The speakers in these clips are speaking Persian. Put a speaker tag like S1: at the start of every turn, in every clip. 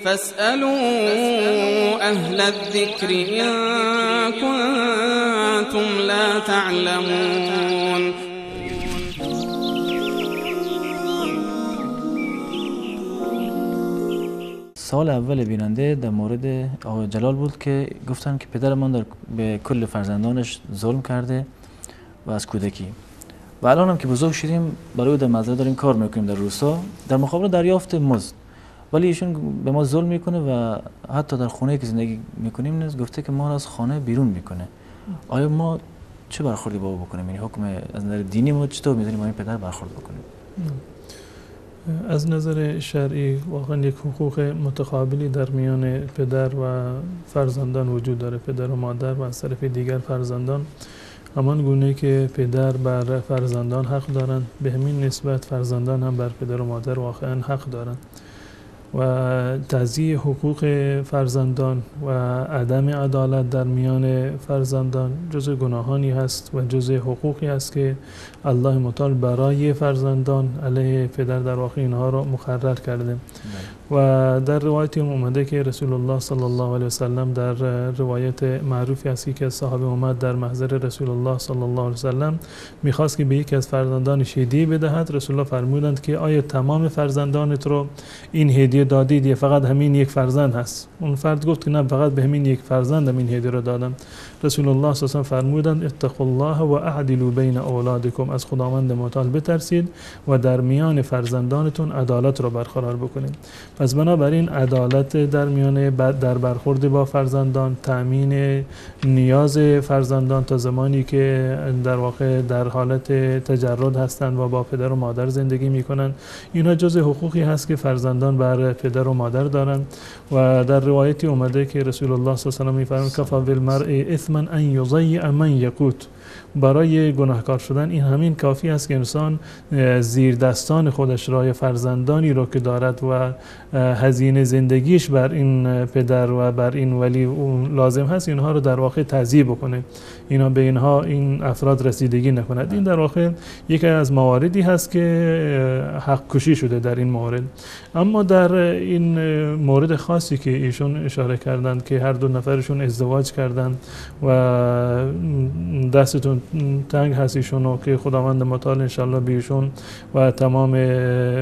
S1: فاسألوا أهل الذكر إن كنتم لا تعلمون.
S2: سوال اول بیننده در مورد آقای جلال بود که گفتن که پدرمان به کل فرزندانش ظلم کرده و از کودکی و الان هم که بزرگ شدیم برای در مزرعه داریم کار میکنیم در روستا در مقابل دریافت مزد، ولی ایشون به ما ظلم میکنه و حتی در خونه که زندگی میکنیم نیز گفته که ما از خانه بیرون میکنه. آیا ما چه برخوردی با او بکنیم؟ یعنی حکم از نظر دینی ما چطور میذاریم با این پدر برخورد بکنیم؟
S3: از نظر شرعی واقعا یک حقوق متقابلی در میان پدر و فرزندان وجود داره، پدر و مادر و از طرف دیگر فرزندان. همان گونه که پدر بر فرزندان حق دارند، به همین نسبت فرزندان هم بر پدر و مادر واقعا حق دارند و تضییع حقوق فرزندان و عدم عدالت در میان فرزندان جزء گناهانی هست و جزء حقوقی است که الله متعال برای فرزندان علیه پدر در واقع اینها را مقرر کرده. و در روایتی اومده که رسول الله صلی الله علیه وسلم در روایت معروفی است که صحابه اومد در محضر رسول الله صلی الله علیه وسلم میخواست که به یکی از فرزندانش هدیه بدهد. رسول الله فرمودند که آیا تمام فرزندانت رو این هدیه دادید یا فقط همین یک فرزند هست؟ اون فرد گفت که نه، فقط به همین یک فرزندم این هدیه رو دادم. رسول الله صلی الله علیه و فرمودند اتقوا الله و اعدلوا بین اولادکم، از خداوند متعال بترسید و در میان فرزندانتون عدالت رو برقرار بکنید. پس بنابراین عدالت در میان در برخورد با فرزندان، تأمین نیاز فرزندان تا زمانی که در واقع در حالت تجرد هستند و با پدر و مادر زندگی میکنند، اینها جزء حقوقی هست که فرزندان بر پدر و مادر دارند. و در روایتی اومده که رسول الله صلی الله علیه و میفرمایند کفی بالمرء اثما ان یضیع من یقوت، برای گناهکار شدن این همین کافی است که انسان زیر دستان خودش را یا فرزندانی را که دارد و هزینه زندگیش بر این پدر و بر این ولی لازم هست اینها رو در واقع تضییع بکنه، اینا به اینها این افراد رسیدگی نکند. این در واقع یکی از مواردی هست که حق کشی شده در این مورد. اما در این مورد خاصی که ایشون اشاره کردند که هر دو نفرشون ازدواج کردند و دستتون تنگ هست ایشونو، که خداوند متعال انشالله بیشون و تمام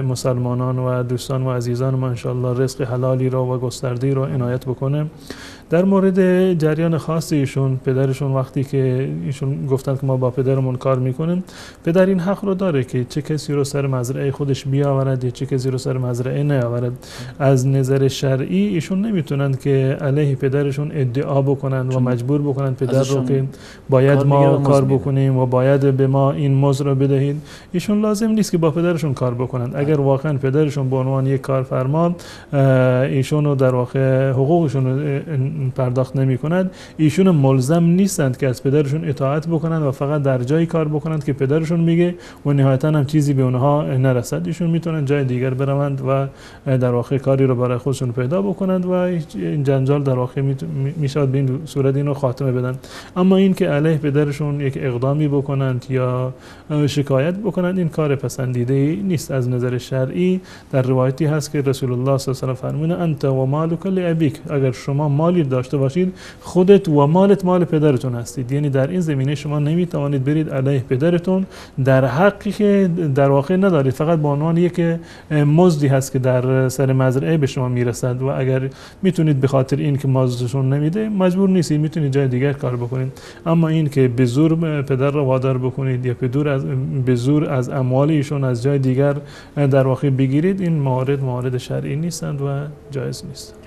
S3: مسلمانان و دوستان و عزیزان ما انشالله رزق حلالی را و گسترده‌ای را عنایت بکنه. در مورد جریان خاص ایشون، پدرشون وقتی که ایشون گفتن که ما با پدرمون کار میکنیم، پدر این حق رو داره که چه کسی رو سر مزرعه خودش بیاورد یا چه کسی رو سر مزرعه نیاورد. از نظر شرعی ایشون نمیتونن که علیه پدرشون ادعا بکنن و مجبور بکنن پدر رو که باید ما کار بکنیم و باید به ما این مزد رو بدهید. ایشون لازم نیست که با پدرشون کار بکنن. اگر واقعا پدرشون به عنوان یک کارفرما ایشون رو در واقع حقوقشون رو پرداخت نمی کند، ایشون ملزم نیستند که از پدرشون اطاعت بکنند و فقط در جایی کار بکنند که پدرشون میگه و نهایتا هم چیزی به اونها نرسد. ایشون میتونن جای دیگر بروند و در واقع کاری رو برای خودشون پیدا بکنند و این جنجال در واقع میشود به این صورت اینو خاتمه بدن. اما این که علیه پدرشون یک اقدامی بکنند یا شکایت بکنند، این کار پسندیده نیست از نظر شرعی. در روایتی هست که رسول الله صلی الله علیه و آله فرمودند انت و مالک لابیک، اگر شما مالی داشته باشید خودت و مالت مال پدرتون هستید. یعنی در این زمینه شما نمیتوانید برید علیه پدرتون در حقی که در واقع ندارید، فقط به عنوان یک مزدی هست که در سر مزرعه به شما میرسد و اگر میتونید به خاطر این که مزدشون نمیده مجبور نیستید، میتونید جای دیگر کار بکنید. اما این که به زور پدر را وادار بکنید یا به زور از اموال ایشون از جای دیگر در واقع بگیرید، این موارد شرعی نیستند و جایز نیست.